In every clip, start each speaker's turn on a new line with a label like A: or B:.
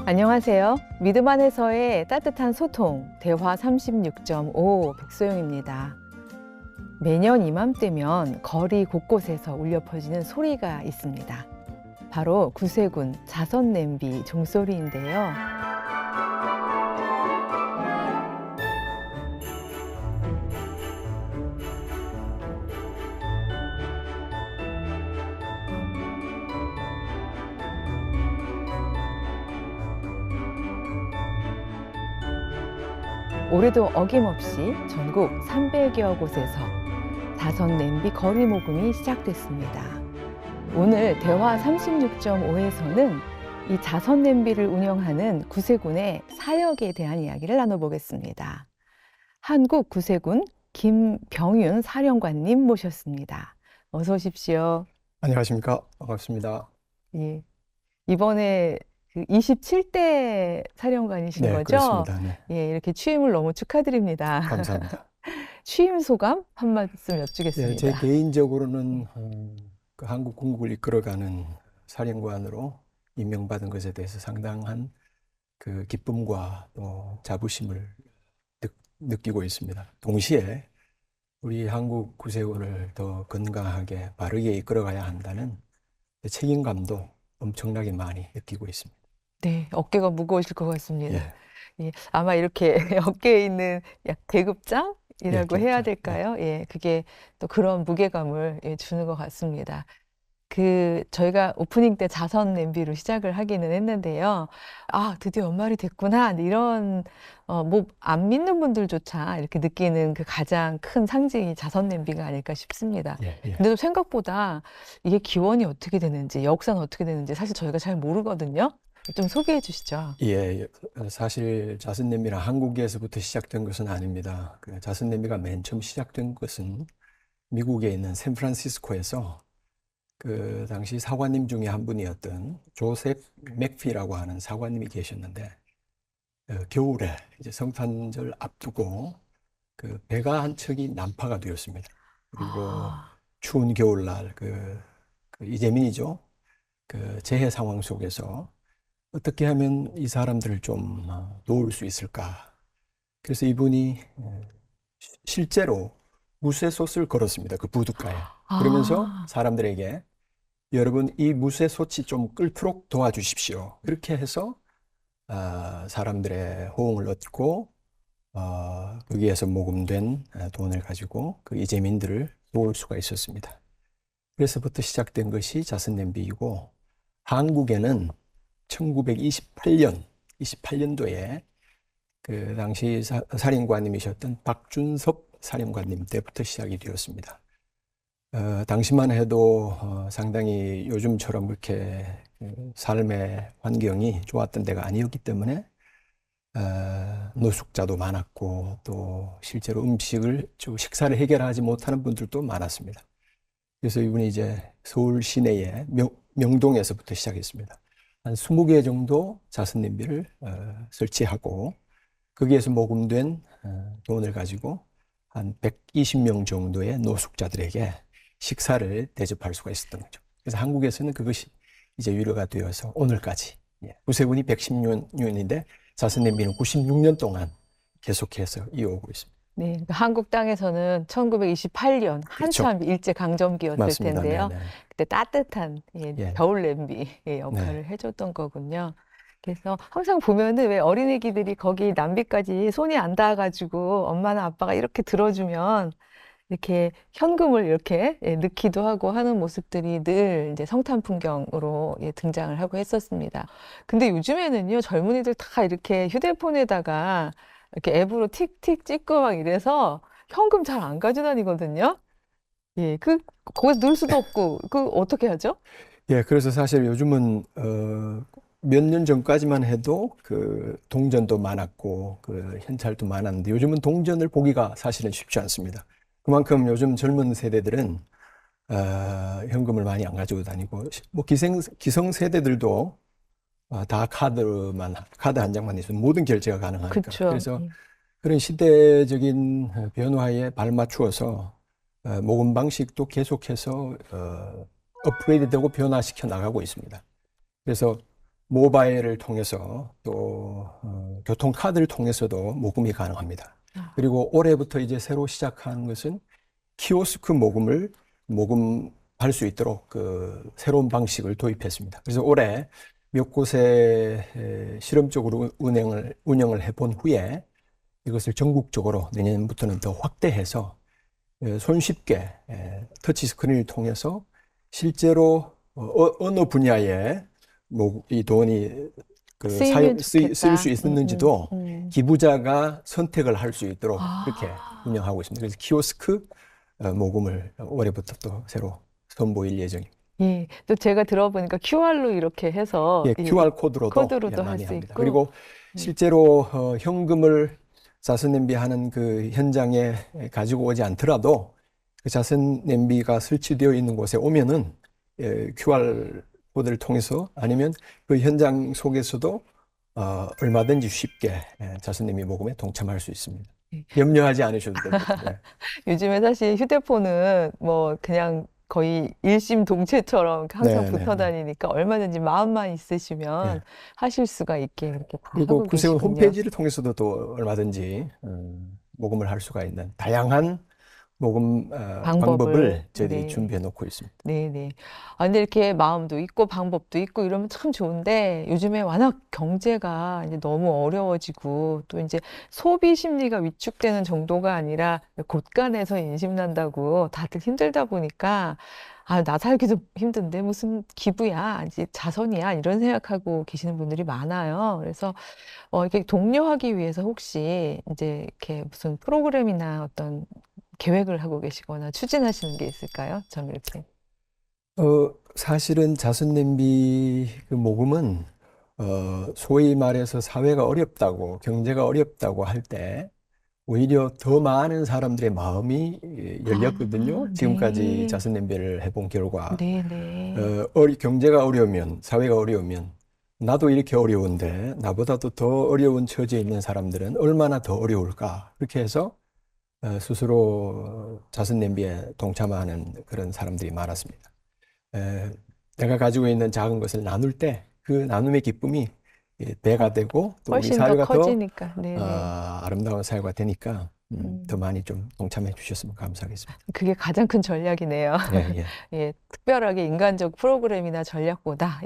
A: 안녕하세요. 믿음 안에서의 따뜻한 소통, 대화 36.5 백소영입니다. 매년 이맘때면 거리 곳곳에서 울려 퍼지는 소리가 있습니다. 바로 구세군 자선냄비 종소리인데요. 올해도 어김없이 전국 300여 곳에서 자선 냄비 거리 모금이 시작됐습니다. 오늘 대화 36.5에서는 이 자선 냄비를 운영하는 구세군의 사역에 대한 이야기를 나눠보겠습니다. 한국 구세군 김병윤 사령관님 모셨습니다. 어서 오십시오.
B: 안녕하십니까. 반갑습니다.
A: 예. 이번에 27대 사령관이신
B: 네,
A: 거죠?
B: 그렇습니다. 네.
A: 예, 이렇게 취임을 너무 축하드립니다.
B: 감사합니다.
A: 취임 소감 한 말씀
B: 네,
A: 여쭙겠습니다.
B: 제 개인적으로는 그 한국 군국을 이끌어가는 사령관으로 임명받은 것에 대해서 상당한 그 기쁨과 또 자부심을 느끼고 있습니다. 동시에 우리 한국 구세군을 더 건강하게 바르게 이끌어가야 한다는 책임감도 엄청나게 많이 느끼고 있습니다.
A: 네, 어깨가 무거우실 것 같습니다.
B: 예.
A: 예, 아마 이렇게 어깨에 있는 약 계급장이라고
B: 예,
A: 해야
B: 계급장.
A: 될까요? 예, 그게 또 그런 무게감을 주는 것 같습니다. 저희가 오프닝 때 자선 냄비로 시작을 하기는 했는데요. 아, 드디어 연말이 됐구나. 이런, 뭐, 안 믿는 분들조차 이렇게 느끼는 그 가장 큰 상징이 자선 냄비가 아닐까 싶습니다.
B: 예, 예.
A: 근데도 생각보다 이게 기원이 어떻게 되는지, 역사는 어떻게 되는지 사실 저희가 잘 모르거든요. 좀 소개해 주시죠.
B: 예, 사실 자선냄비는 한국에서부터 시작된 것은 아닙니다. 그 자선냄비가 맨 처음 시작된 것은 미국에 있는 샌프란시스코에서 그 당시 사관님 중에 한 분이었던 조셉 맥피라고 하는 사관님이 계셨는데, 겨울에 이제 성탄절 앞두고 그 배가 한 척이 난파가 되었습니다. 그리고 추운 겨울날 그 이재민이죠. 그 재해 상황 속에서 어떻게 하면 이 사람들을 좀 도울 수 있을까? 그래서 이분이 실제로 무쇠솥을 걸었습니다. 그 부둣가에. 그러면서 사람들에게 여러분 이 무쇠솥이 좀 끓도록 도와주십시오. 그렇게 해서 사람들의 호응을 얻고 거기에서 모금된 돈을 가지고 그 이재민들을 도울 수가 있었습니다. 그래서부터 시작된 것이 자선냄비이고, 한국에는 1928년도에 그 당시 사령관님이셨던 박준섭 사령관님 때부터 시작이 되었습니다. 당시만 해도 상당히 요즘처럼 그렇게 삶의 환경이 좋았던 데가 아니었기 때문에 노숙자도 많았고 또 실제로 식사를 해결하지 못하는 분들도 많았습니다. 그래서 이분이 이제 서울 시내의 명동에서부터 시작했습니다. 한 20개 정도 자선냄비를 설치하고 거기에서 모금된 돈을 가지고 한 120명 정도의 노숙자들에게 식사를 대접할 수가 있었던 거죠. 그래서 한국에서는 그것이 이제 유료가 되어서 오늘까지, 구세군이 110년인데 자선냄비는 96년 동안 계속해서 이어오고 있습니다.
A: 네, 그러니까 한국 땅에서는 1928년 한참
B: 그렇죠.
A: 일제강점기였을
B: 맞습니다.
A: 텐데요.
B: 네네.
A: 그때 따뜻한 겨울 냄비의 역할을
B: 네.
A: 해줬던 거군요. 그래서 항상 보면은 왜 어린애기들이 거기 남비까지 손이 안 닿아가지고 엄마나 아빠가 이렇게 들어주면 이렇게 현금을 이렇게 넣기도 하고 하는 모습들이 늘 이제 성탄 풍경으로 등장을 하고 했었습니다. 근데 요즘에는요, 젊은이들 다 이렇게 휴대폰에다가 이렇게 앱으로 틱틱 찍고 막 이래서 현금 잘 안 가져다니거든요. 예, 거기서 넣을 수도 없고, 어떻게 하죠?
B: 예, 그래서 사실 요즘은 몇 년 전까지만 해도 그 동전도 많았고 그 현찰도 많았는데 요즘은 동전을 보기가 사실은 쉽지 않습니다. 그만큼 요즘 젊은 세대들은 현금을 많이 안 가지고 다니고, 뭐 기성 세대들도 다 카드 한 장만 있으면 모든 결제가 가능하니까.
A: 그쵸.
B: 그래서 그런 시대적인 변화에 발맞추어서 모금 방식도 계속해서 업그레이드되고 변화시켜 나가고 있습니다. 그래서 모바일을 통해서 또 교통카드를 통해서도 모금이 가능합니다. 그리고 올해부터 이제 새로 시작한 것은 키오스크 모금을 모금할 수 있도록 그 새로운 방식을 도입했습니다. 그래서 올해 몇 곳에 실험적으로 운영을 해본 후에 이것을 전국적으로 내년부터는 더 확대해서 손쉽게 터치 스크린을 통해서 실제로 어느 분야에 이 돈이
A: 쓰이면
B: 쓰일
A: 좋겠다.
B: 수 있었는지도 기부자가 선택을 할 수 있도록 그렇게
A: 아,
B: 운영하고 있습니다. 그래서 키오스크 모금을 올해부터 또 새로 선보일 예정입니다.
A: 예. 또 제가 들어보니까 QR로 이렇게 해서
B: 예,
A: 이
B: QR 코드로도
A: 코드로도 할
B: 많이
A: 수
B: 합니다.
A: 있고,
B: 그리고 실제로 현금을 자선 냄비하는 그 현장에 가지고 오지 않더라도 그 자선 냄비가 설치되어 있는 곳에 오면은 QR 코드를 통해서 아니면 그 현장 속에서도 얼마든지 쉽게 자선 냄비 모금에 동참할 수 있습니다. 염려하지 않으셔도 됩니다. 네.
A: 요즘에 사실 휴대폰은 뭐 그냥 거의 일심동체처럼 항상
B: 네, 네,
A: 붙어
B: 네.
A: 다니니까 얼마든지 마음만 있으시면
B: 예.
A: 하실 수가 있게 그렇게 다
B: 그리고
A: 하고
B: 구세군
A: 계시군요.
B: 홈페이지를 통해서도 또 얼마든지 모금을 할 수가 있는 다양한 모금
A: 방법을,
B: 방법을 저희들이
A: 네.
B: 준비해 놓고 있습니다.
A: 네네. 아, 근데 이렇게 마음도 있고 방법도 있고 이러면 참 좋은데 요즘에 워낙 경제가 이제 너무 어려워지고 또 이제 소비 심리가 위축되는 정도가 아니라 곳간에서 인심난다고 다들 힘들다 보니까 아, 나 살기도 힘든데 무슨 기부야, 이제 자선이야 이런 생각하고 계시는 분들이 많아요. 그래서 이렇게 독려하기 위해서 혹시 이제 이렇게 무슨 프로그램이나 어떤 계획을 하고 계시거나 추진하시는 게 있을까요? 좀 이렇게.
B: 사실은 자선 냄비 그 모금은 소위 말해서 사회가 어렵다고 경제가 어렵다고 할 때 오히려 더 많은 사람들의 마음이 열렸거든요.
A: 아,
B: 지금까지
A: 네.
B: 자선 냄비를 해본 결과
A: 네네.
B: 경제가 어려우면 사회가 어려우면 나도 이렇게 어려운데 나보다도 더 어려운 처지에 있는 사람들은 얼마나 더 어려울까 그렇게 해서 스스로 자선 냄비에 동참하는 그런 사람들이 많았습니다. 에, 내가 가지고 있는 작은 것을 나눌 때 그 나눔의 기쁨이 배가 되고 또 우리
A: 훨씬 더
B: 사회가 더
A: 커지니까. 네네.
B: 아름다운 사회가 되니까 더
A: 음,
B: 많이 좀 동참해 주셨으면 감사하겠습니다.
A: 그게 가장 큰 전략이네요.
B: 예, 예,
A: 예, 특별하게 인간적 프로그램이나 전략보다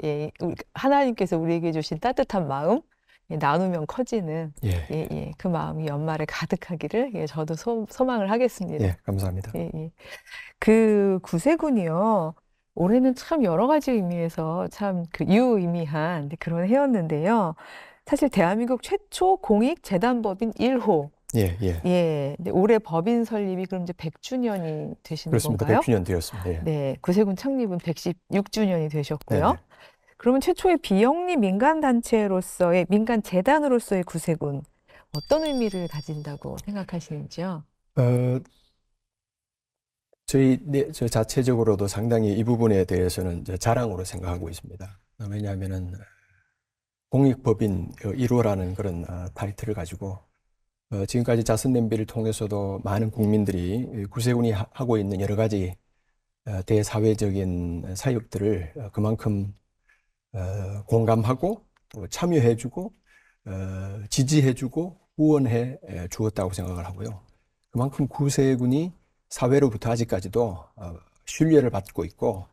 A: 하나님께서 우리에게 주신 따뜻한 마음, 나누면 커지는
B: 예,
A: 그 마음이 연말에 가득하기를 저도 소망을 하겠습니다.
B: 예, 감사합니다.
A: 예. 그 구세군이요. 올해는 참 여러 가지 의미에서 참 그 유의미한 그런 해였는데요. 사실 대한민국 최초 공익 재단법인 1호.
B: 예, 예,
A: 예. 근데 올해 법인 설립이 그럼 이제 100주년이 되시는
B: 그렇습니다.
A: 건가요?
B: 100주년 되었습니다. 예,
A: 네. 구세군 창립은 116주년이
B: 네,
A: 되셨고요.
B: 네.
A: 그러면 최초의 비영리 민간 단체로서의 민간 재단으로서의 구세군 어떤 의미를 가진다고 생각하시는지요?
B: 어, 저 자체적으로도 상당히 이 부분에 대해서는 이제 자랑으로 생각하고 있습니다. 왜냐하면은 공익법인 1호라는 그런 타이틀을 가지고 지금까지 자선 냄비를 통해서도 많은 국민들이 구세군이 하고 있는 여러 가지 대사회적인 사역들을 그만큼 공감하고 또 참여해주고 지지해주고 후원해 주었다고 생각을 하고요. 그만큼 구세군이 사회로부터 아직까지도 신뢰를 받고 있고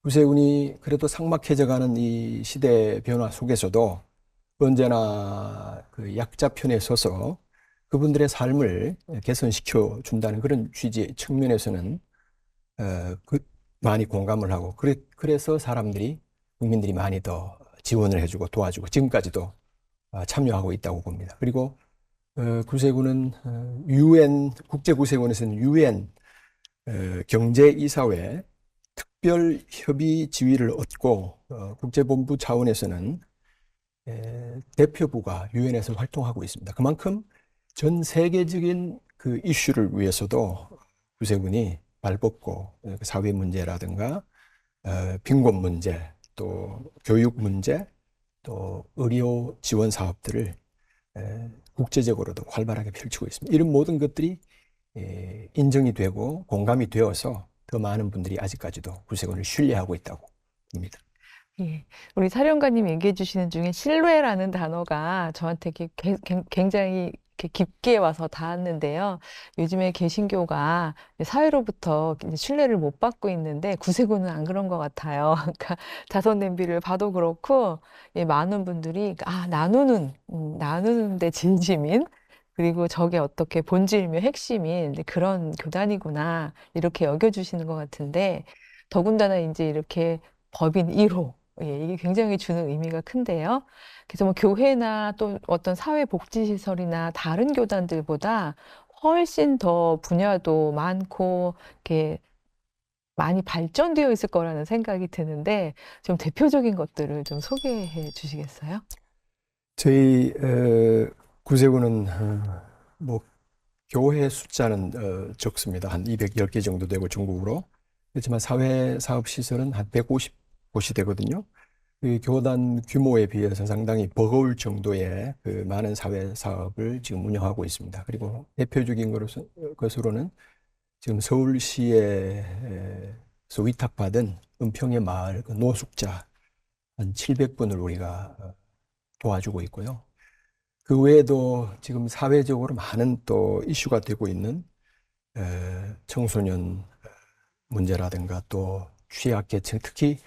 B: 구세군이 그래도 삭막해져가는 이 시대 변화 속에서도 언제나 그 약자 편에 서서 그분들의 삶을 개선시켜 준다는 그런 취지의 측면에서는 많이 공감을 하고 그래서 국민들이 많이 더 지원을 해주고 도와주고 지금까지도 참여하고 있다고 봅니다. 그리고 구세군은 국제구세군에서는 UN 경제이사회 특별 협의 지위를 얻고 국제본부 차원에서는 대표부가 유엔에서 활동하고 있습니다. 그만큼 전 세계적인 그 이슈를 위해서도 구세군이 발벗고 사회 문제라든가 빈곤 문제, 또 교육 문제, 또 의료 지원 사업들을 국제적으로도 활발하게 펼치고 있습니다. 이런 모든 것들이 인정이 되고 공감이 되어서 더 많은 분들이 아직까지도 구세군을 신뢰하고 있다고 봅니다.
A: 예. 우리 사령관님 얘기해 주시는 중에 신뢰라는 단어가 저한테 굉장히 이렇게 깊게 와서 닿았는데요. 요즘에 개신교가 사회로부터 이제 신뢰를 못 받고 있는데 구세군은 안 그런 것 같아요. 그러니까 자선 냄비를 봐도 그렇고 예, 많은 분들이 나누는데 진심인 그리고 저게 어떻게 본질이며 핵심인 이제 그런 교단이구나 이렇게 여겨주시는 것 같은데 더군다나 이제 이렇게 법인 1호 예, 이게 굉장히 주는 의미가 큰데요. 그래서 뭐 교회나 또 어떤 사회복지시설이나 다른 교단들보다 훨씬 더 분야도 많고, 이렇게 많이 발전되어 있을 거라는 생각이 드는데, 좀 대표적인 것들을 좀 소개해 주시겠어요?
B: 저희 구세군은 뭐 교회 숫자는 적습니다. 한 210개 정도 되고 전국으로. 그렇지만 사회 사업 시설은 한 150곳이 되거든요. 그 교단 규모에 비해서 상당히 버거울 정도의 그 많은 사회 사업을 지금 운영하고 있습니다. 그리고 대표적인 것으로는 지금 서울시에서 위탁받은 은평의 마을 그 노숙자 한 700분을 우리가 도와주고 있고요. 그 외에도 지금 사회적으로 많은 또 이슈가 되고 있는 청소년 문제라든가 또 취약계층, 특히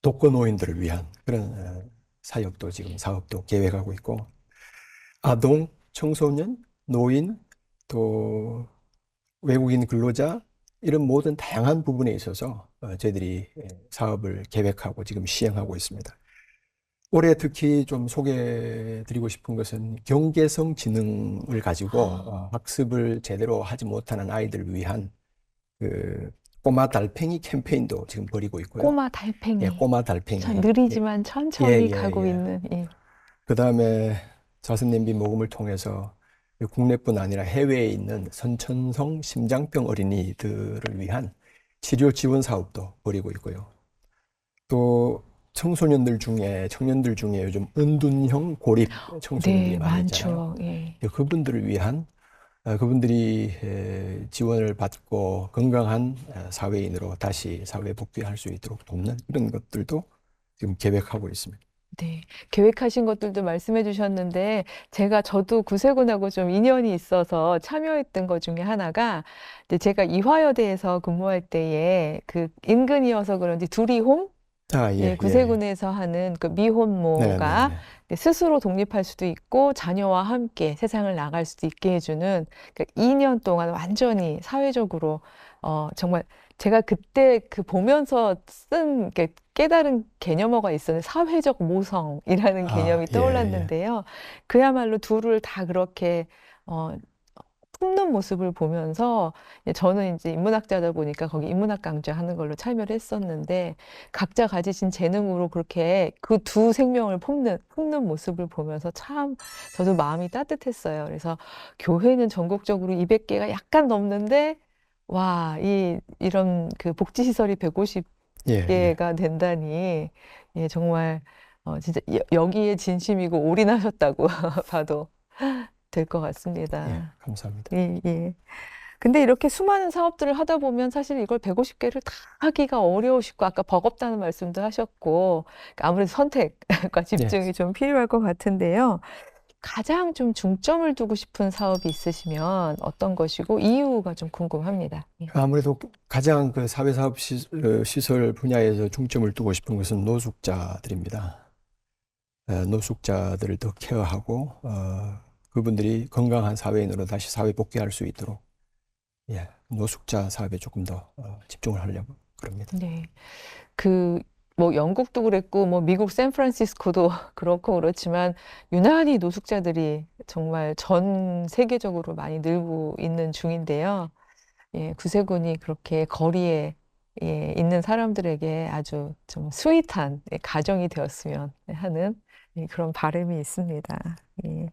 B: 독거노인들을 위한 그런 사역도 지금 사업도 계획하고 있고, 아동, 청소년, 노인, 또 외국인 근로자 이런 모든 다양한 부분에 있어서 저희들이 사업을 계획하고 지금 시행하고 있습니다. 올해 특히 좀 소개드리고 싶은 것은 경계성 지능을 가지고 학습을 제대로 하지 못하는 아이들을 위한 그 꼬마 달팽이 캠페인도 지금 벌이고 있고요.
A: 꼬마
B: 예,
A: 달팽이.
B: 꼬마
A: 참
B: 달팽이.
A: 느리지만
B: 예,
A: 천천히
B: 예,
A: 가고
B: 예.
A: 있는, 예.
B: 그 다음에 자선냄비 모금을 통해서 국내뿐 아니라 해외에 있는 선천성 심장병 어린이들을 위한 치료 지원 사업도 벌이고 있고요. 또 청년들 중에 요즘 은둔형 고립 청소년들이
A: 네,
B: 많이 있잖아요.
A: 많죠. 예.
B: 그분들을 위한 그분들이 지원을 받고 건강한 사회인으로 다시 사회에 복귀할 수 있도록 돕는 이런 것들도 지금 계획하고 있습니다.
A: 네, 계획하신 것들도 말씀해 주셨는데, 저도 구세군하고 좀 인연이 있어서 참여했던 것 중에 하나가, 이제 제가 이화여대에서 근무할 때에 그 인근이어서 그런지 두리홈?
B: 아,
A: 예,
B: 예, 예, 예.
A: 구세군에서 하는 그
B: 네, 네,
A: 미혼모가
B: 네.
A: 스스로 독립할 수도 있고 자녀와 함께 세상을 나갈 수도 있게 해주는 그 2년 동안 완전히 사회적으로 정말 제가 그때 그 보면서 깨달은 개념어가 있었는데 사회적 모성이라는
B: 아,
A: 개념이
B: 예, 예.
A: 떠올랐는데요. 그야말로 둘을 다 그렇게 어, 품는 모습을 보면서 저는 이제 인문학자다 보니까 거기 인문학 강좌하는 걸로 참여를 했었는데 각자 가지신 재능으로 그렇게 그 두 생명을 품는 모습을 보면서 참 저도 마음이 따뜻했어요. 그래서 교회는 전국적으로 200개가 약간 넘는데 와, 이런 그 복지시설이
B: 예, 예.
A: 150개가 된다니 예, 정말 진짜 여기에 진심이고 올인하셨다고 봐도 될 것
B: 예,
A: 같습니다.
B: 감사합니다.
A: 예, 예. 근데 이렇게 수많은 사업들을 하다 보면 사실 이걸 150개를 다 하기가 어려우시고 아까 버겁다는 말씀도 하셨고 그러니까 아무래도 선택과
B: 예.
A: 집중이 좀 필요할 것 같은데요. 가장 좀 중점을 두고 싶은 사업이 있으시면 어떤 것이고 이유가 좀 궁금합니다. 예.
B: 아무래도 가장 그 사회사업 시설 분야에서 중점을 두고 싶은 것은 노숙자들입니다. 노숙자들을 더 케어하고, 그분들이 건강한 사회인으로 다시 사회 복귀할 수 있도록, 예, 노숙자 사업에 조금 더 집중을 하려고 그럽니다.
A: 네. 뭐 영국도 그랬고 뭐 미국 샌프란시스코도 그렇고 그렇지만 유난히 노숙자들이 정말 전 세계적으로 많이 늘고 있는 중인데요. 예, 구세군이 그렇게 거리에 예, 있는 사람들에게 아주 좀 스윗한 예, 가정이 되었으면 하는 예, 그런 바람이 있습니다. 예.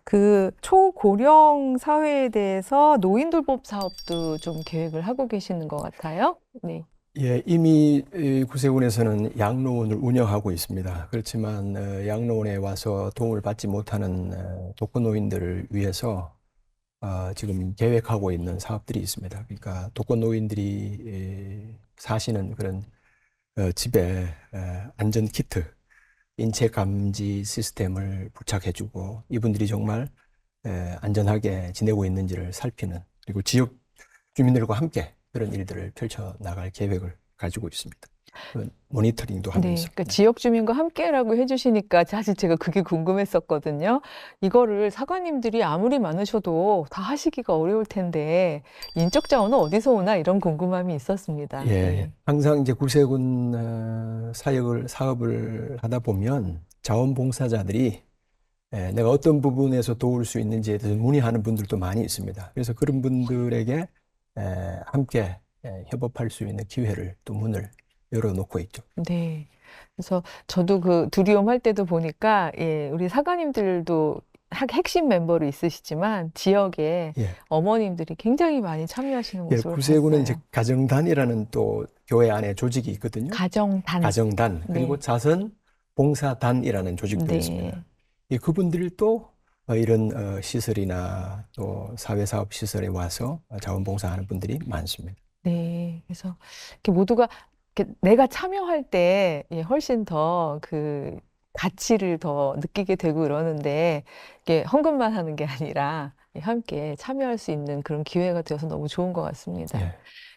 A: 그 초고령 사회에 대해서 노인돌봄 사업도 좀 계획을 하고 계시는 것 같아요. 네.
B: 예, 이미 이 구세군에서는 양로원을 운영하고 있습니다. 그렇지만 양로원에 와서 도움을 받지 못하는 독거노인들을 위해서 지금 계획하고 있는 사업들이 있습니다. 그러니까 독거노인들이 사시는 그런 집에 안전 키트, 인체 감지 시스템을 부착해주고 이분들이 정말 안전하게 지내고 있는지를 살피는, 그리고 지역 주민들과 함께 그런 일들을 펼쳐 나갈 계획을 가지고 있습니다. 모니터링도
A: 네,
B: 하면서.
A: 그러니까 지역 주민과 함께라고 해주시니까 사실 제가 그게 궁금했었거든요. 이거를 사관님들이 아무리 많으셔도 다 하시기가 어려울 텐데 인적 자원은 어디서 오나 이런 궁금함이 있었습니다.
B: 예, 항상 이제 구세군 사업을 하다 보면 자원봉사자들이 내가 어떤 부분에서 도울 수 있는지에 대해서 문의하는 분들도 많이 있습니다. 그래서 그런 분들에게 함께 협업할 수 있는 기회를 또 문을 열어놓고 있죠.
A: 네. 그래서 저도 그 두리움 할 때도 보니까 우리 사관님들도 핵심 멤버로 있으시지만 지역에
B: 예,
A: 어머님들이 굉장히 많이 참여하시는
B: 예,
A: 모습을
B: 구세군은 이제
A: 봤어요.
B: 가정단이라는 또 교회 안에 조직이 있거든요.
A: 가정단.
B: 가정단, 그리고
A: 네.
B: 자선봉사단이라는 조직도
A: 네.
B: 있습니다. 그분들이 또 이런 시설이나 또 사회사업 시설에 와서 자원봉사하는 분들이 많습니다.
A: 네. 그래서 이렇게 모두가 이렇게 내가 참여할 때 훨씬 더 그 가치를 더 느끼게 되고 이러는데 이게 헌금만 하는 게 아니라 함께 참여할 수 있는 그런 기회가 되어서 너무 좋은 것 같습니다.
B: 예.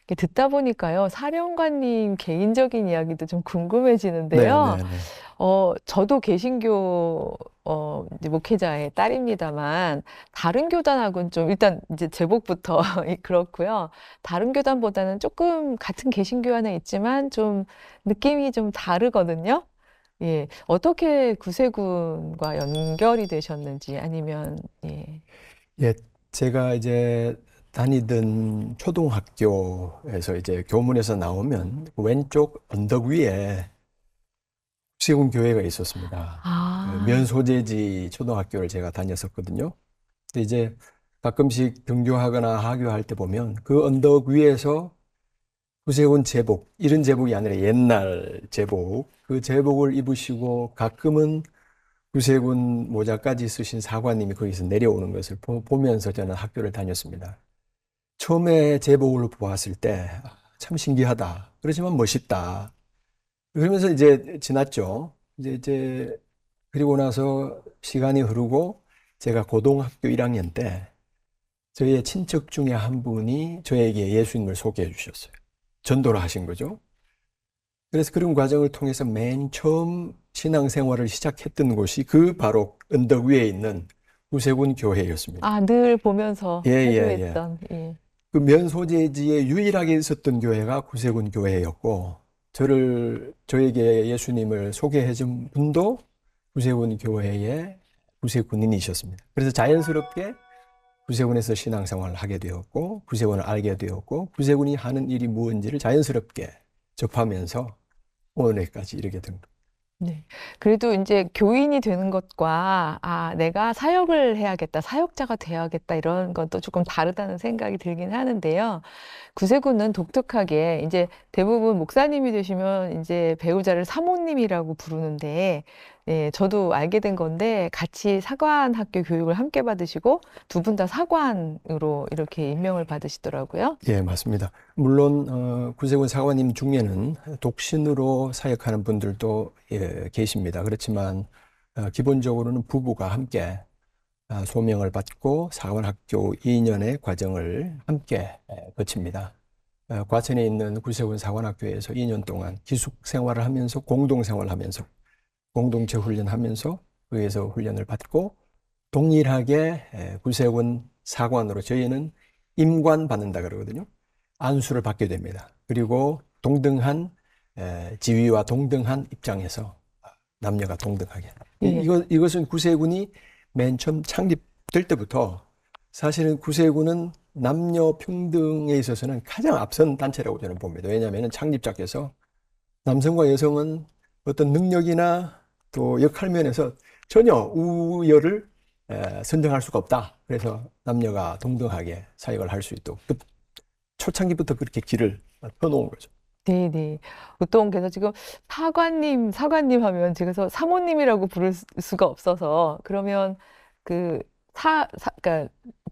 A: 이렇게 듣다 보니까요, 사령관님 개인적인 이야기도 좀
B: 네,
A: 궁금해지는데요.
B: 네, 네.
A: 저도 개신교 이제 목회자의 딸입니다만 다른 교단하고는 좀 일단 이제 제복부터 그렇고요. 다른 교단보다는 조금 같은 개신교 안에 있지만 좀 느낌이 좀 다르거든요. 예, 어떻게 구세군과 연결이 되셨는지 아니면
B: 예, 제가 이제 다니던 초등학교에서 이제 교문에서 나오면 그 왼쪽 언덕 위에 국세군 교회가 있었습니다. 면소재지 초등학교를 제가 다녔었거든요. 근데 이제 가끔씩 등교하거나 하교할 때 보면 그 언덕 위에서 구세군 제복, 이런 제복이 아니라 옛날 제복, 그 제복을 입으시고 가끔은 구세군 모자까지 쓰신 사관님이 거기서 내려오는 것을 보면서 저는 학교를 다녔습니다. 처음에 제복을 보았을 때 참 신기하다. 그렇지만 멋있다. 그러면서 이제 지났죠. 이제 그리고 나서 시간이 흐르고 제가 고등학교 1학년 때 저희의 친척 중에 한 분이 저에게 예수님을 소개해 주셨어요. 전도를 하신 거죠. 그래서 그런 과정을 통해서 맨 처음 신앙생활을 시작했던 곳이 그 바로 언덕 위에 있는 구세군 교회였습니다.
A: 늘 보면서
B: 예.
A: 해교했던
B: 그 면소재지에 유일하게 있었던 교회가 구세군 교회였고, 저에게 예수님을 소개해 준 분도 구세군 교회의 구세군인이셨습니다. 그래서 자연스럽게 구세군에서 신앙생활을 하게 되었고, 구세군을 알게 되었고, 구세군이 하는 일이 무엇인지를 자연스럽게 접하면서 오늘까지 이르게 된 겁니다.
A: 네. 그래도 이제 교인이 되는 것과 내가 사역을 해야겠다, 사역자가 돼야겠다 이런 건 또 조금 다르다는 생각이 들긴 하는데요. 구세군은 독특하게 이제 대부분 목사님이 되시면 이제 배우자를 사모님이라고 부르는데 저도 알게 된 건데 같이 사관학교 교육을 함께 받으시고 두 분 다 사관으로 이렇게 임명을 받으시더라고요.
B: 예, 맞습니다. 물론 구세군 사관님 중에는 독신으로 사역하는 분들도 계십니다. 그렇지만 기본적으로는 부부가 함께 소명을 받고 사관학교 2년의 과정을 함께 거칩니다. 과천에 있는 구세군 사관학교에서 2년 동안 기숙 생활을 하면서 공동 생활하면서 공동체 훈련하면서 거기에서 훈련을 받고 동일하게 구세군 사관으로 저희는 임관 받는다 그러거든요. 안수를 받게 됩니다. 그리고 동등한 지위와 동등한 입장에서 남녀가 동등하게.
A: 예.
B: 이것은 구세군이 맨 처음 창립될 때부터 사실은 구세군은 남녀 평등에 있어서는 가장 앞선 단체라고 저는 봅니다. 왜냐하면 창립자께서 남성과 여성은 어떤 능력이나 또 역할 면에서 전혀 우열을 선정할 수가 없다. 그래서 남녀가 동등하게 사역을 할 수 있도록 초창기부터 그렇게 길을 펴놓은 거죠.
A: 네네. 보통 그래서 지금 사관님 하면 제가 사모님이라고 부를 수가 없어서 그러면 그러니까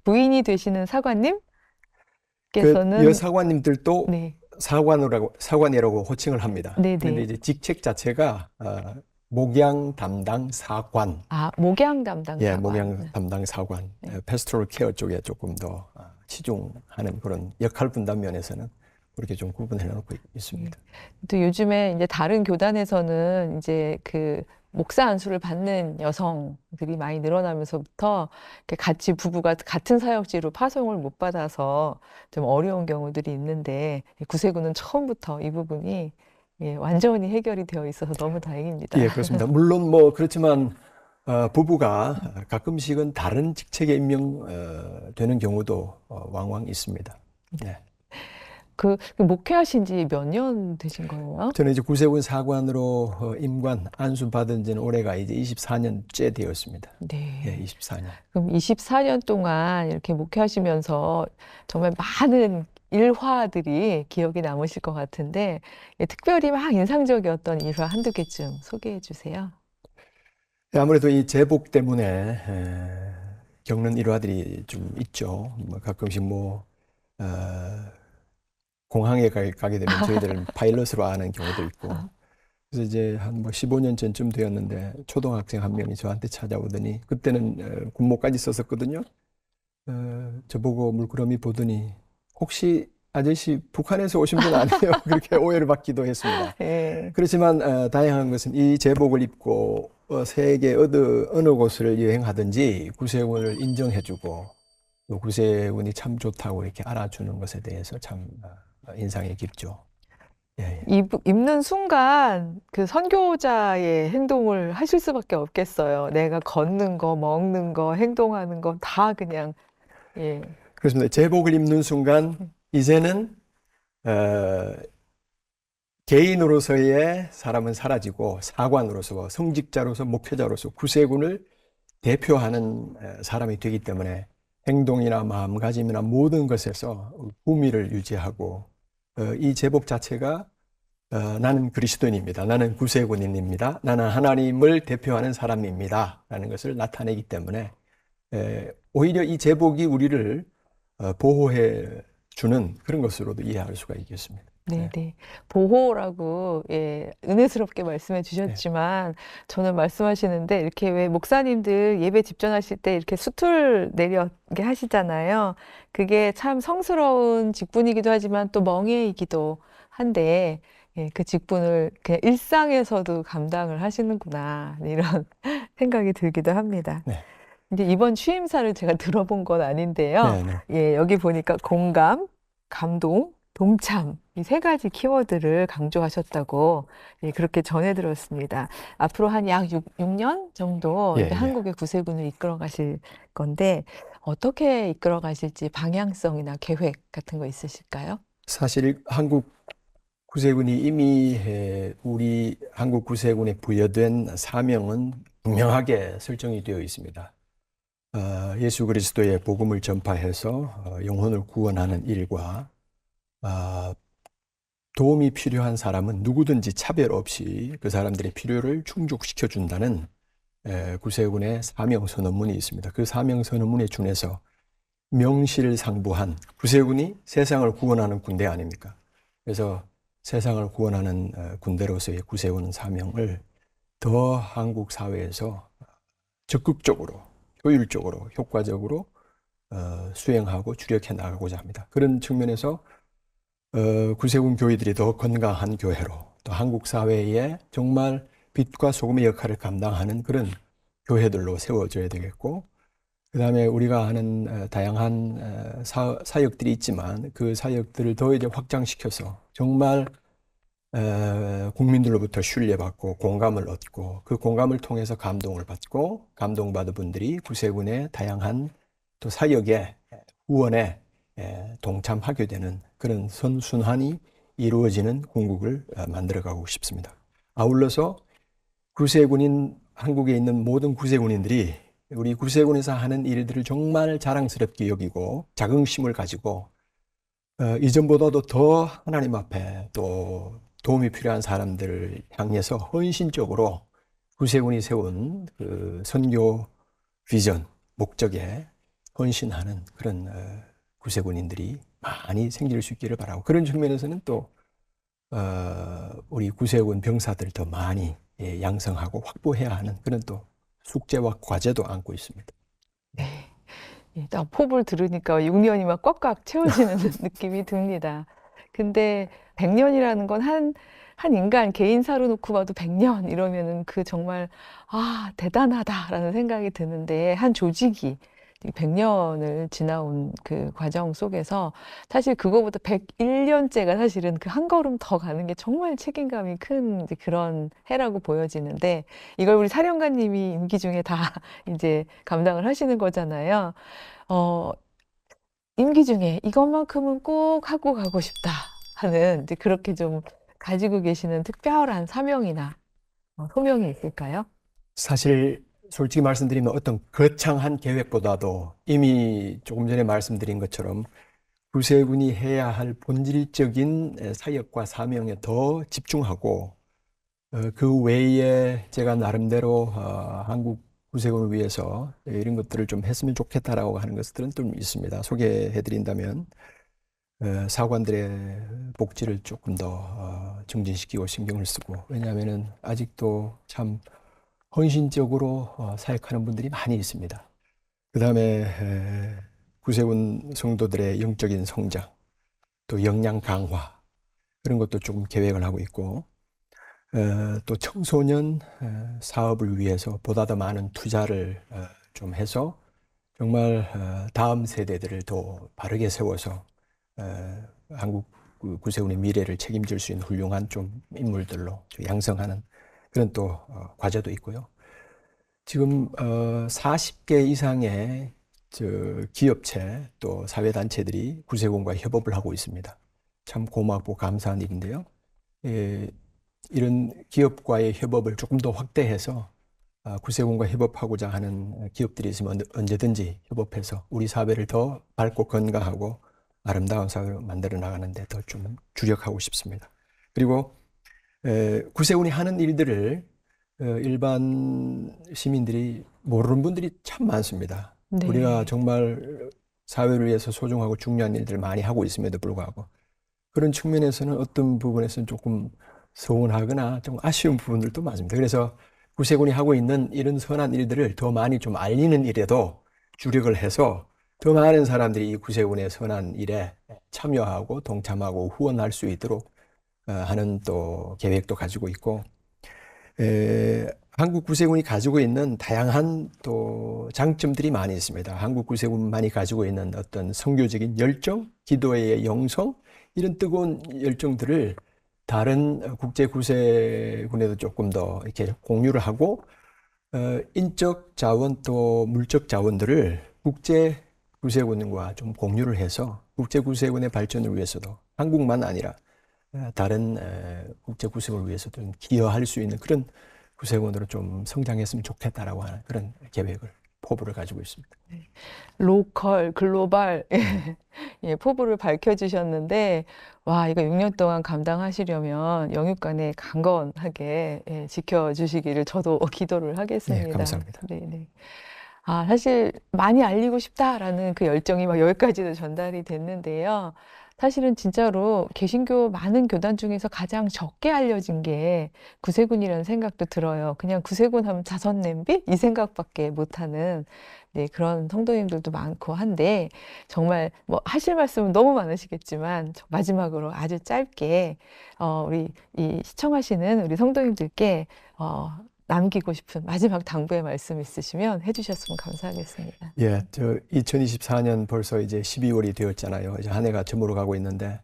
A: 부인이 되시는 사관님께서는
B: 여사관님들도
A: 네.
B: 사관이라고 호칭을 합니다. 그런데
A: 네네.
B: 이제 직책 자체가 목양 담당 사관,
A: 아, 목양 담당
B: 예,
A: 사관.
B: 목양 담당 사관,
A: 네.
B: 패스토럴 케어 쪽에 조금 더 치중하는 그런 역할 분담 면에서는 그렇게 좀 구분해 놓고 있습니다.
A: 또 요즘에 이제 다른 교단에서는 이제 그 목사 안수를 받는 여성들이 많이 늘어나면서부터 이렇게 같이 부부가 같은 사역지로 파송을 못 받아서 좀 어려운 경우들이 있는데 구세군은 처음부터 이 부분이 예, 완전히 해결이 되어 있어서 너무 다행입니다.
B: 예, 그렇습니다. 물론 뭐 그렇지만 부부가 가끔씩은 다른 직책에 임명되는 경우도 왕왕 있습니다. 네.
A: 그 목회하신 지 몇 년 되신 거예요?
B: 저는 이제 구세군 사관으로 임관 안수 받은 지는 올해가 이제 24년째 되었습니다. 예,
A: 네.
B: 24년.
A: 그럼 24년 동안 이렇게 목회하시면서 정말 많은 일화들이 기억에 남으실 것 같은데, 예, 특별히 막 인상적이었던 일화 한두 개쯤 소개해 주세요.
B: 예, 아무래도 이 제복 때문에 겪는 일화들이 좀 있죠. 뭐 가끔씩 뭐 공항에 가게 되면 저희들은 파일럿으로 하는 경우도 있고. 그래서 이제 한 뭐 15년 전쯤 되었는데 초등학생 한 명이 저한테 찾아오더니 그때는 군목까지 썼었거든요. 저보고 물끄러미 보더니 혹시 아저씨 북한에서 오신 분 아니에요? 그렇게 오해를 받기도 했습니다.
A: 예.
B: 그렇지만 다양한 것은 이 제복을 입고 세계 어느 곳을 여행하든지 구세군을 인정해주고 또 구세군이 참 좋다고 이렇게 알아주는 것에 대해서 참 인상이 깊죠. 예, 예.
A: 입는 순간 그 선교자의 행동을 하실 수밖에 없겠어요. 내가 걷는 거, 먹는 거, 행동하는 거 다 그냥, 예.
B: 그렇습니다. 제복을 입는 순간 이제는 개인으로서의 사람은 사라지고 사관으로서 성직자로서 목회자로서 구세군을 대표하는 사람이 되기 때문에 행동이나 마음가짐이나 모든 것에서 구미를 유지하고 이 제복 자체가 나는 그리스도인입니다. 나는 구세군인입니다. 나는 하나님을 대표하는 사람입니다. 라는 것을 나타내기 때문에 오히려 이 제복이 우리를 보호해 주는 그런 것으로도 이해할 수가 있겠습니다.
A: 네, 네. 보호라고, 예, 은혜스럽게 말씀해 주셨지만, 저는 말씀하시는데, 이렇게 왜 목사님들 예배 집전하실 때 이렇게 수틀 내려게 하시잖아요. 그게 참 성스러운 직분이기도 하지만 또 멍해이기도 한데, 예, 그 직분을 그냥 일상에서도 감당을 하시는구나, 이런 생각이 들기도 합니다.
B: 네.
A: 이제 이번 취임사를 제가 들어본 건 아닌데요.
B: 네, 네.
A: 예, 여기 보니까 공감, 감동, 동참, 이 세 가지 키워드를 강조하셨다고 예, 그렇게 전해 들었습니다. 앞으로 한 약 6년 정도
B: 예,
A: 이제
B: 예.
A: 한국의 구세군을 이끌어 가실 건데 어떻게 이끌어 가실지 방향성이나 계획 같은 거 있으실까요?
B: 사실 한국 구세군이 이미 우리 한국 구세군에 부여된 사명은 분명하게 설정이 되어 있습니다. 예수 그리스도의 복음을 전파해서 영혼을 구원하는 일과 도움이 필요한 사람은 누구든지 차별 없이 그 사람들의 필요를 충족시켜 준다는 구세군의 사명 선언문이 있습니다. 그 사명 선언문에 준해서 명실상부한 구세군이 세상을 구원하는 군대 아닙니까? 그래서 세상을 구원하는 군대로서의 구세군 사명을 더 한국 사회에서 적극적으로, 효율적으로, 효과적으로 수행하고 주력해 나가고자 합니다. 그런 측면에서 구세군 교회들이 더 건강한 교회로 또 한국 사회에 정말 빛과 소금의 역할을 감당하는 그런 교회들로 세워져야 되겠고, 그 다음에 우리가 하는 다양한 사역들이 있지만 그 사역들을 더 이제 확장시켜서 정말 국민들로부터 신뢰받고 공감을 얻고 그 공감을 통해서 감동을 받고 감동받은 분들이 구세군의 다양한 또 사역에 후원에 동참하게 되는 그런 선순환이 이루어지는 군국을 만들어가고 싶습니다. 아울러서 구세군인 한국에 있는 모든 구세군인들이 우리 구세군에서 하는 일들을 정말 자랑스럽게 여기고 자긍심을 가지고 이전보다도 더 하나님 앞에 또 도움이 필요한 사람들을 향해서 헌신적으로 구세군이 세운 그 선교 비전, 목적에 헌신하는 그런 구세군인들이 많이 생길 수 있기를 바라고, 그런 측면에서는 또 우리 구세군 병사들 더 많이 양성하고 확보해야 하는 그런 또 숙제와 과제도 안고 있습니다.
A: 네. 예, 딱 포부를 들으니까 6년이 막 꽉꽉 채워지는 느낌이 듭니다. 근데 100년이라는 건 한 인간 개인사로 놓고 봐도 100년 이러면은 그 정말, 아, 대단하다라는 생각이 드는데, 한 조직이 100년을 지나온 그 과정 속에서 사실 그거보다 101년째가 사실은 그 한 걸음 더 가는 게 정말 책임감이 큰 이제 그런 해라고 보여지는데, 이걸 우리 사령관님이 임기 중에 다 이제 감당을 하시는 거잖아요. 어, 임기 중에 이것만큼은 꼭 하고 가고 싶다 하는 이제 그렇게 좀 가지고 계시는 특별한 사명이나 소명이 있을까요?
B: 사실 솔직히 말씀드리면 어떤 거창한 계획보다도 이미 조금 전에 말씀드린 것처럼 구세군이 해야 할 본질적인 사역과 사명에 더 집중하고, 그 외에 제가 나름대로 한국 구세군을 위해서 이런 것들을 좀 했으면 좋겠다라고 하는 것들은 좀 있습니다. 소개해 드린다면 사관들의 복지를 조금 더 증진시키고 신경을 쓰고, 왜냐하면은 아직도 참 헌신적으로 사역하는 분들이 많이 있습니다. 그 다음에 구세군 성도들의 영적인 성장, 또 역량 강화, 그런 것도 조금 계획을 하고 있고, 또 청소년 사업을 위해서 보다 더 많은 투자를 좀 해서 정말 다음 세대들을 더 바르게 세워서 한국 구세군의 미래를 책임질 수 있는 훌륭한 좀 인물들로 양성하는 그런 또 과제도 있고요. 지금 40개 이상의 기업체 또 사회단체들이 구세군과 협업을 하고 있습니다. 참 고맙고 감사한 일인데요. 이런 기업과의 협업을 조금 더 확대해서 구세군과 협업하고자 하는 기업들이 있으면 언제든지 협업해서 우리 사회를 더 밝고 건강하고 아름다운 사회로 만들어 나가는데 더 좀 주력하고 싶습니다. 그리고 구세군이 하는 일들을 일반 시민들이 모르는 분들이 참 많습니다.
A: 네.
B: 우리가 정말 사회를 위해서 소중하고 중요한 일들을 많이 하고 있음에도 불구하고 그런 측면에서는 어떤 부분에서는 조금 서운하거나 좀 아쉬운 부분들도 많습니다. 그래서 구세군이 하고 있는 이런 선한 일들을 더 많이 좀 알리는 일에도 주력을 해서 더 많은 사람들이 이 구세군의 선한 일에 참여하고 동참하고 후원할 수 있도록 하는 또 계획도 가지고 있고, 한국 구세군이 가지고 있는 다양한 또 장점들이 많이 있습니다. 한국 구세군만이 가지고 있는 어떤 선교적인 열정, 기도의 영성, 이런 뜨거운 열정들을 다른 국제 구세군에도 조금 더 이렇게 공유를 하고, 인적 자원 또 물적 자원들을 국제 구세군과 좀 공유를 해서 국제 구세군의 발전을 위해서도 한국만 아니라 다른 국제 구세군을 위해서도 좀 기여할 수 있는 그런 구세군으로 좀 성장했으면 좋겠다라고 하는 그런 계획을, 포부를 가지고 있습니다.
A: 로컬, 글로벌, 예, 포부를 밝혀주셨는데, 와, 이거 6년 동안 감당하시려면 영육간에 강건하게 지켜주시기를 저도 기도를 하겠습니다.
B: 네, 감사합니다.
A: 네. 아, 사실 많이 알리고 싶다라는 그 열정이 막 여기까지도 전달이 됐는데요. 사실은 진짜로 개신교 많은 교단 중에서 가장 적게 알려진 게 구세군이라는 생각도 들어요. 그냥 구세군 하면 자선 냄비? 이 생각밖에 못하는 네, 그런 성도님들도 많고 한데, 정말 뭐 하실 말씀은 너무 많으시겠지만 마지막으로 아주 짧게 우리 이 시청하시는 우리 성도님들께 남기고 싶은 마지막 당부의 말씀 있으시면 해주셨으면 감사하겠습니다.
B: 예, 2024년 벌써 이제 12월이 되었잖아요. 이제 한 해가 저물어 가고 있는데,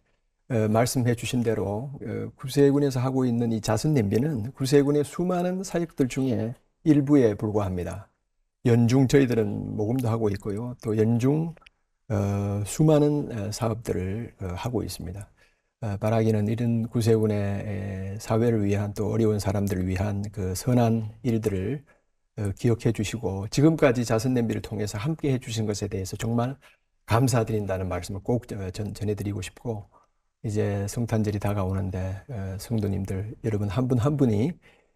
B: 말씀해 주신 대로 구세군에서 하고 있는 이 자선 냄비는 구세군의 수많은 사역들 중에 일부에 불과합니다. 연중 저희들은 모금도 하고 있고요. 또 연중 수많은 사업들을 하고 있습니다. 바라기는 이런 구세군의 사회를 위한 또 어려운 사람들을 위한 그 선한 일들을 기억해 주시고 지금까지 자선 냄비를 통해서 함께 해 주신 것에 대해서 정말 감사드린다는 말씀을 꼭 전해드리고 싶고, 이제 성탄절이 다가오는데 성도님들 여러분 한 분 한 분이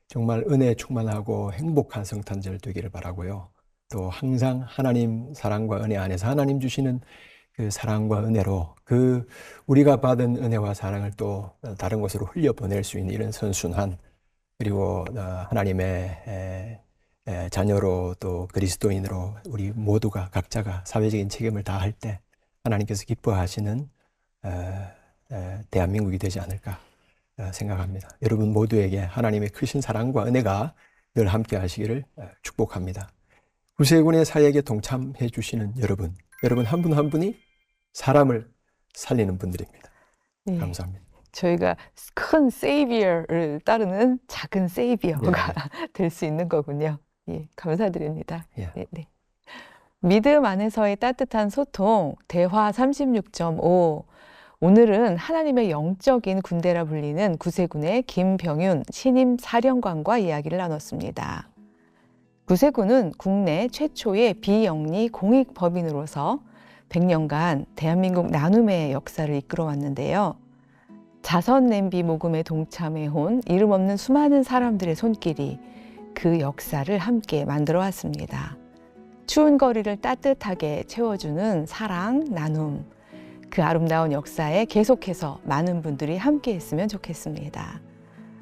B: 정말 은혜에 충만하고 행복한 성탄절 되기를 바라고요. 또 항상 하나님 사랑과 은혜 안에서 하나님 주시는 그 사랑과 은혜로 그 우리가 받은 은혜와 사랑을 또 다른 곳으로 흘려보낼 수 있는 이런 선순환, 그리고 하나님의 자녀로 또 그리스도인으로 우리 모두가 각자가 사회적인 책임을 다할 때 하나님께서 기뻐하시는 대한민국이 되지 않을까 생각합니다. 여러분 모두에게 하나님의 크신 사랑과 은혜가 늘 함께 하시기를 축복합니다. 구세군의 사역에 동참해 주시는 여러분 한 분 한 분이 사람을 살리는 분들입니다.
A: 예.
B: 감사합니다.
A: 저희가 큰 세이비어를 따르는 작은 세이비어가 될 수 있는 거군요. 예, 감사드립니다.
B: 예.
A: 네, 네. 믿음 안에서의 따뜻한 소통, 대화 36.5. 오늘은 하나님의 영적인 군대라 불리는 구세군의 김병윤 신임 사령관과 이야기를 나눴습니다. 구세군은 국내 최초의 비영리 공익법인으로서 100년간 대한민국 나눔의 역사를 이끌어 왔는데요. 자선 냄비 모금에 동참해온 이름 없는 수많은 사람들의 손길이 그 역사를 함께 만들어 왔습니다. 추운 거리를 따뜻하게 채워주는 사랑, 나눔. 그 아름다운 역사에 계속해서 많은 분들이 함께 했으면 좋겠습니다.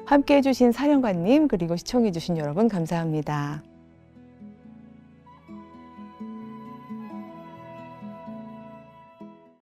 A: 함께 해주신 사령관님 그리고 시청해주신 여러분 감사합니다.